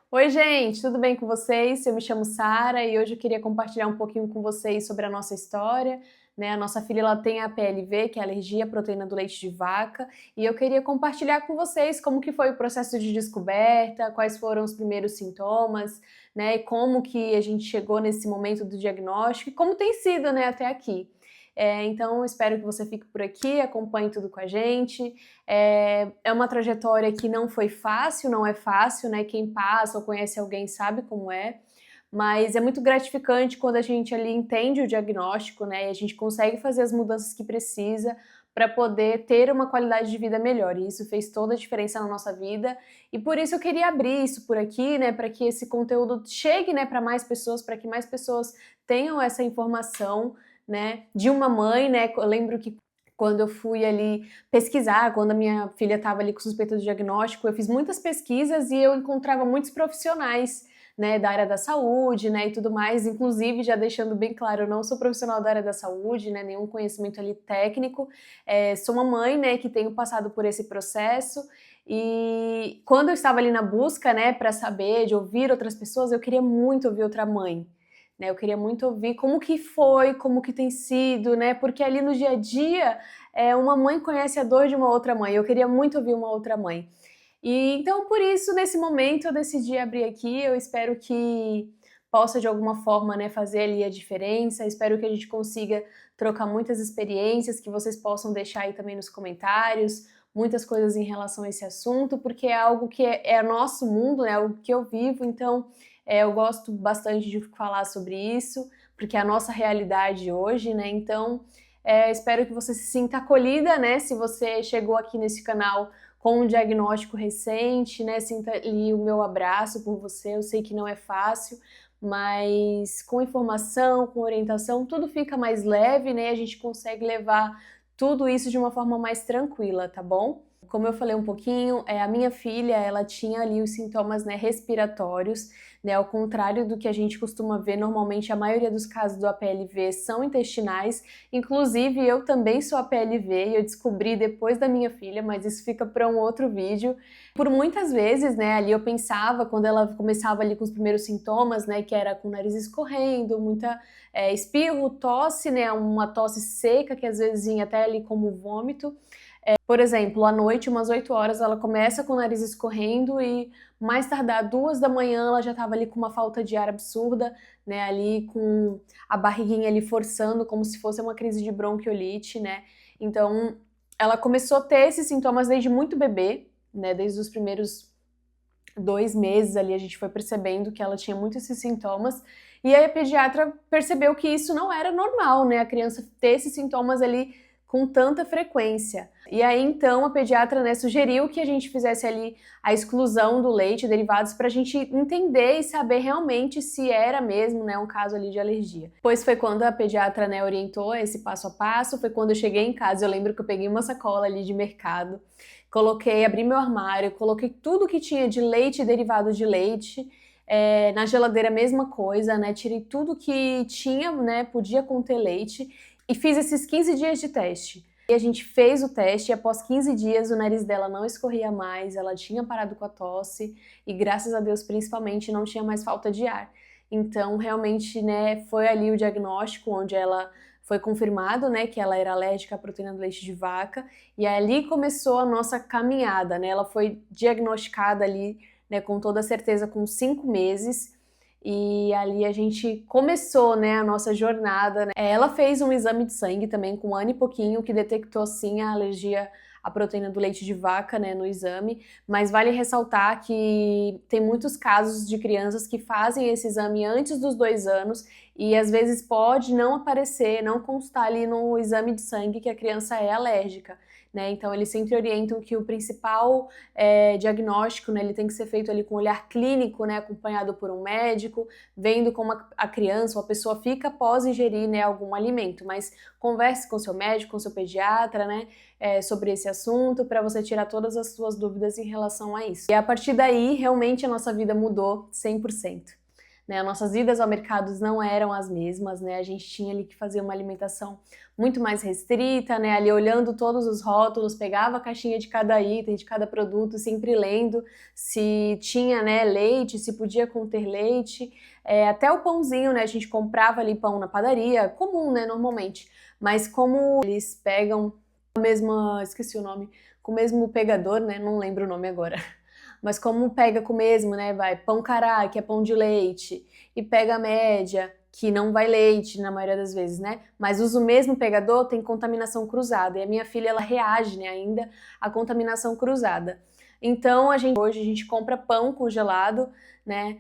Oi, gente, tudo bem com vocês? Eu me chamo Sara e hoje eu queria compartilhar um pouquinho com vocês sobre a nossa história, né? A nossa filha ela tem a PLV, que é a alergia à proteína do leite de vaca, e eu queria compartilhar com vocês como que foi o processo de descoberta, quais foram os primeiros sintomas, né? E como que a gente chegou nesse momento do diagnóstico e como tem sido, né, até aqui. Então, espero que você fique por aqui, acompanhe tudo com a gente. É uma trajetória que não foi fácil, não é fácil, né? Quem passa ou conhece alguém sabe como é, mas é muito gratificante quando a gente ali entende o diagnóstico, né? E a gente consegue fazer as mudanças que precisa para poder ter uma qualidade de vida melhor. E isso fez toda a diferença na nossa vida. E por isso eu queria abrir isso por aqui, né? Para que esse conteúdo chegue, né, para mais pessoas, para que mais pessoas tenham essa informação, né? De uma mãe, né? Eu lembro que quando eu fui ali pesquisar, quando a minha filha estava ali com suspeita do diagnóstico, eu fiz muitas pesquisas e eu encontrava muitos profissionais, né, da área da saúde, né, e tudo mais, inclusive já deixando bem claro, eu não sou profissional da área da saúde, né, nenhum conhecimento ali técnico, sou uma mãe, né, que tenho passado por esse processo, e quando eu estava ali na busca, né, para saber, de ouvir outras pessoas, eu queria muito ouvir outra mãe, né, eu queria muito ouvir como que foi, como que tem sido, né, porque ali no dia a dia, uma mãe conhece a dor de uma outra mãe, eu queria muito ouvir uma outra mãe. E então, por isso, nesse momento, eu decidi abrir aqui. Eu espero que possa, de alguma forma, né, fazer ali a diferença. Espero que a gente consiga trocar muitas experiências, que vocês possam deixar aí também nos comentários, muitas coisas em relação a esse assunto, porque é algo que é nosso mundo, né, algo que eu vivo, então eu gosto bastante de falar sobre isso, porque é a nossa realidade hoje, né, então espero que você se sinta acolhida, né, se você chegou aqui nesse canal com um diagnóstico recente, né? Sinta ali o meu abraço por você. Eu sei que não é fácil, mas com informação, com orientação, tudo fica mais leve, né? A gente consegue levar tudo isso de uma forma mais tranquila, tá bom? Como eu falei um pouquinho, a minha filha, ela tinha ali os sintomas, né, respiratórios, né, ao contrário do que a gente costuma ver, normalmente a maioria dos casos do APLV são intestinais, inclusive eu também sou APLV e eu descobri depois da minha filha, mas isso fica para um outro vídeo. Por muitas vezes, né, ali eu pensava, quando ela começava ali com os primeiros sintomas, né, que era com o nariz escorrendo, muita espirro, tosse, né, uma tosse seca que às vezes vinha até ali como vômito. Por exemplo, à noite, umas 8 horas, ela começa com o nariz escorrendo e mais tardar 2 da manhã ela já estava ali com uma falta de ar absurda, né, ali com a barriguinha ali forçando como se fosse uma crise de bronquiolite, né. Então, ela começou a ter esses sintomas desde muito bebê, né, desde os primeiros 2 meses ali a gente foi percebendo que ela tinha muito esses sintomas, e aí a pediatra percebeu que isso não era normal, né, a criança ter esses sintomas ali com tanta frequência. E aí então a pediatra, né, sugeriu que a gente fizesse ali a exclusão do leite, derivados, para a gente entender e saber realmente se era mesmo, né, um caso ali de alergia. Pois foi quando a pediatra, né, orientou esse passo a passo, foi quando eu cheguei em casa, eu lembro que eu peguei uma sacola ali de mercado, coloquei, abri meu armário, coloquei tudo que tinha de leite e derivado de leite, na geladeira a mesma coisa, né, tirei tudo que tinha, né, podia conter leite, e fiz esses 15 dias de teste. E a gente fez o teste e após 15 dias o nariz dela não escorria mais, ela tinha parado com a tosse e graças a Deus principalmente não tinha mais falta de ar. Então realmente, né, foi ali o diagnóstico onde ela foi confirmado, né, que ela era alérgica à proteína do leite de vaca e ali começou a nossa caminhada, né, ela foi diagnosticada ali, né, com toda certeza com 5 meses e ali a gente começou, né, a nossa jornada, né. Ela fez um exame de sangue também com 1 ano e pouquinho, que detectou sim a alergia à proteína do leite de vaca, né, no exame, mas vale ressaltar que tem muitos casos de crianças que fazem esse exame antes dos 2 anos e às vezes pode não aparecer, não constar ali no exame de sangue que a criança é alérgica, né, então eles sempre orientam que o principal diagnóstico, né, ele tem que ser feito ali com um olhar clínico, né, acompanhado por um médico, vendo como a criança ou a pessoa fica após ingerir, né, algum alimento, mas converse com seu médico, com seu pediatra, né, sobre esse assunto, para você tirar todas as suas dúvidas em relação a isso. E a partir daí, realmente a nossa vida mudou 100%. né? Nossas idas ao mercado não eram as mesmas, né? A gente tinha ali que fazer uma alimentação muito mais restrita, né? Ali olhando todos os rótulos, pegava a caixinha de cada item, de cada produto, sempre lendo se tinha, né, leite, se podia conter leite. Até o pãozinho, né? A gente comprava ali pão na padaria, comum, né, normalmente. Mas como eles pegam a mesma, esqueci o nome, com o mesmo pegador, né? Não lembro o nome agora. Mas como pega com o mesmo, né? Vai pão cará, que é pão de leite, e pega a média, que não vai leite na maioria das vezes, né? Mas usa o mesmo pegador, tem contaminação cruzada. E a minha filha, ela reage, né, ainda à contaminação cruzada. Então, hoje a gente compra pão congelado, né?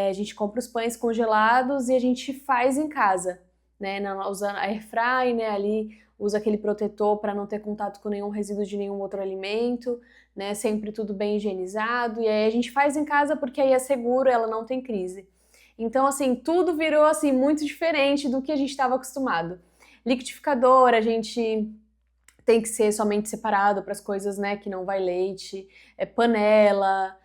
A gente compra os pães congelados e a gente faz em casa, né? Usando a airfry, né? Ali usa aquele protetor para não ter contato com nenhum resíduo de nenhum outro alimento, né? Sempre tudo bem higienizado. E aí a gente faz em casa porque aí é seguro, ela não tem crise. Então, assim, tudo virou assim muito diferente do que a gente estava acostumado. Liquidificador, a gente tem que ser somente separado para as coisas, né, que não vai leite, panela,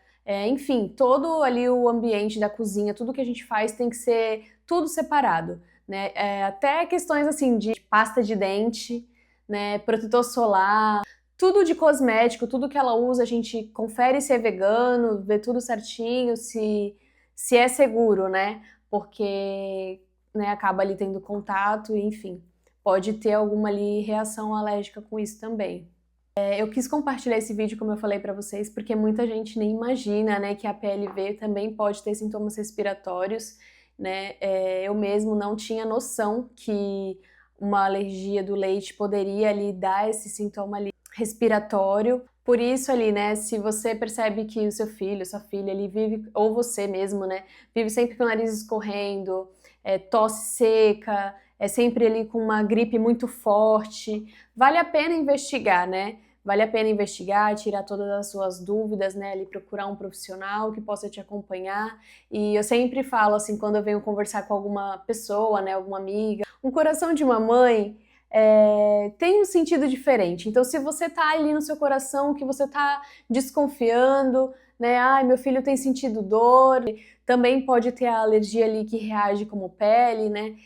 enfim, todo ali o ambiente da cozinha, tudo que a gente faz tem que ser tudo separado, né? Até questões assim de pasta de dente, né, protetor solar, tudo de cosmético, tudo que ela usa, a gente confere se é vegano, vê tudo certinho, se é seguro, né? Porque, né, acaba ali tendo contato, enfim, pode ter alguma ali reação alérgica com isso também. Eu quis compartilhar esse vídeo, como eu falei para vocês, porque muita gente nem imagina, né, que a PLV também pode ter sintomas respiratórios, né? Eu mesmo não tinha noção que uma alergia do leite poderia ali dar esse sintoma ali respiratório. Por isso ali, né, se você percebe que o seu filho, sua filha ali vive, ou você mesmo, né, vive sempre com o nariz escorrendo, tosse seca, sempre ali com uma gripe muito forte, vale a pena investigar, né? Vale a pena investigar, tirar todas as suas dúvidas, né, ali procurar um profissional que possa te acompanhar. E eu sempre falo assim, quando eu venho conversar com alguma pessoa, né, alguma amiga, um coração de mamãe tem um sentido diferente. Então, se você tá ali no seu coração que você tá desconfiando, né, ai, meu filho tem sentido dor, também pode ter a alergia ali que reage como pele, né?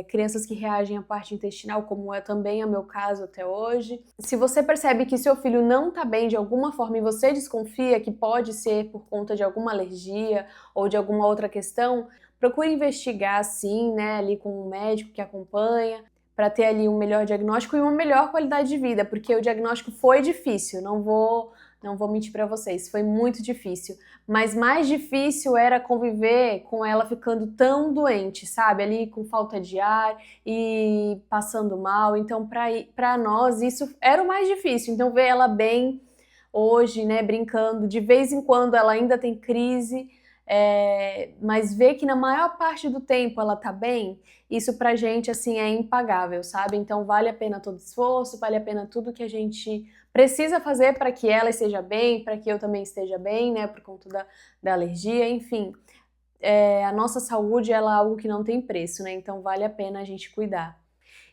Crianças que reagem à parte intestinal, como também é o meu caso até hoje. Se você percebe que seu filho não tá bem de alguma forma e você desconfia que pode ser por conta de alguma alergia ou de alguma outra questão, procure investigar sim, né, ali com um médico que acompanha, para ter ali um melhor diagnóstico e uma melhor qualidade de vida, porque o diagnóstico foi difícil, não vou mentir para vocês, foi muito difícil. Mas mais difícil era conviver com ela ficando tão doente, sabe? Ali com falta de ar e passando mal. Então, para nós, isso era o mais difícil. Então, ver ela bem hoje, né, brincando, de vez em quando ela ainda tem crise, mas ver que na maior parte do tempo ela tá bem, isso pra gente, assim, é impagável, sabe? Então, vale a pena todo esforço, vale a pena tudo que a gente precisa fazer para que ela esteja bem, para que eu também esteja bem, né, por conta da alergia, enfim. A nossa saúde, ela é algo que não tem preço, né, então vale a pena a gente cuidar.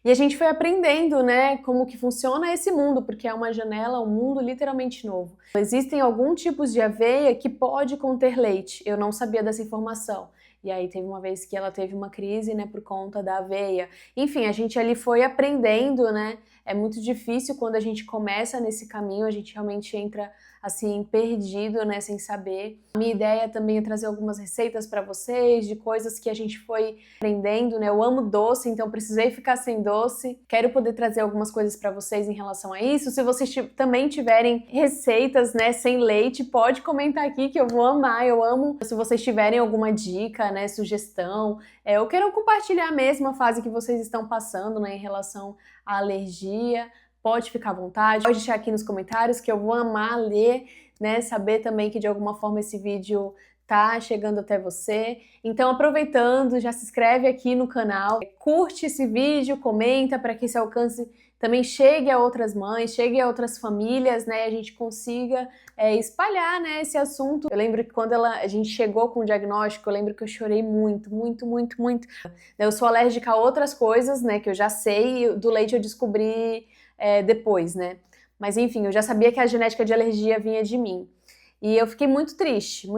E a gente foi aprendendo, né, como que funciona esse mundo, porque é uma janela, um mundo literalmente novo. Existem alguns tipos de aveia que pode conter leite, eu não sabia dessa informação. E aí teve uma vez que ela teve uma crise, né, por conta da aveia. Enfim, a gente ali foi aprendendo, né, é muito difícil quando a gente começa nesse caminho, a gente realmente entra assim, perdido, né, sem saber. A minha ideia também é trazer algumas receitas para vocês, de coisas que a gente foi aprendendo, né, eu amo doce, então precisei ficar sem doce. Quero poder trazer algumas coisas para vocês em relação a isso. Se vocês também tiverem receitas, né, sem leite, pode comentar aqui que eu vou amar, eu amo. Se vocês tiverem alguma dica, né, sugestão, eu quero compartilhar mesmo a fase que vocês estão passando, né, em relação à alergia. Pode ficar à vontade, pode deixar aqui nos comentários que eu vou amar ler, né, saber também que de alguma forma esse vídeo tá chegando até você. Então, aproveitando, já se inscreve aqui no canal, curte esse vídeo, comenta para que esse alcance também chegue a outras mães, chegue a outras famílias, né, a gente consiga espalhar, né, esse assunto. Eu lembro que quando a gente chegou com o diagnóstico, eu lembro que eu chorei muito, muito, muito, muito. Eu sou alérgica a outras coisas, né, que eu já sei, do leite eu descobri depois, né? Mas enfim, eu já sabia que a genética de alergia vinha de mim. E eu fiquei muito triste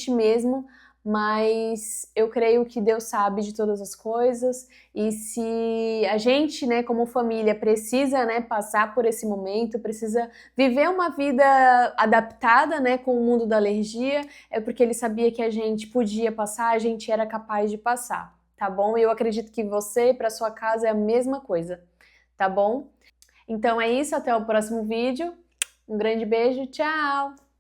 mesmo, mas eu creio que Deus sabe de todas as coisas, e se a gente, né, como família, precisa, né, passar por esse momento, precisa viver uma vida adaptada, né, com o mundo da alergia, é porque Ele sabia que a gente podia passar, a gente era capaz de passar, tá bom? E eu acredito que você, para sua casa, é a mesma coisa, tá bom? Então é isso, até o próximo vídeo. Um grande beijo, tchau!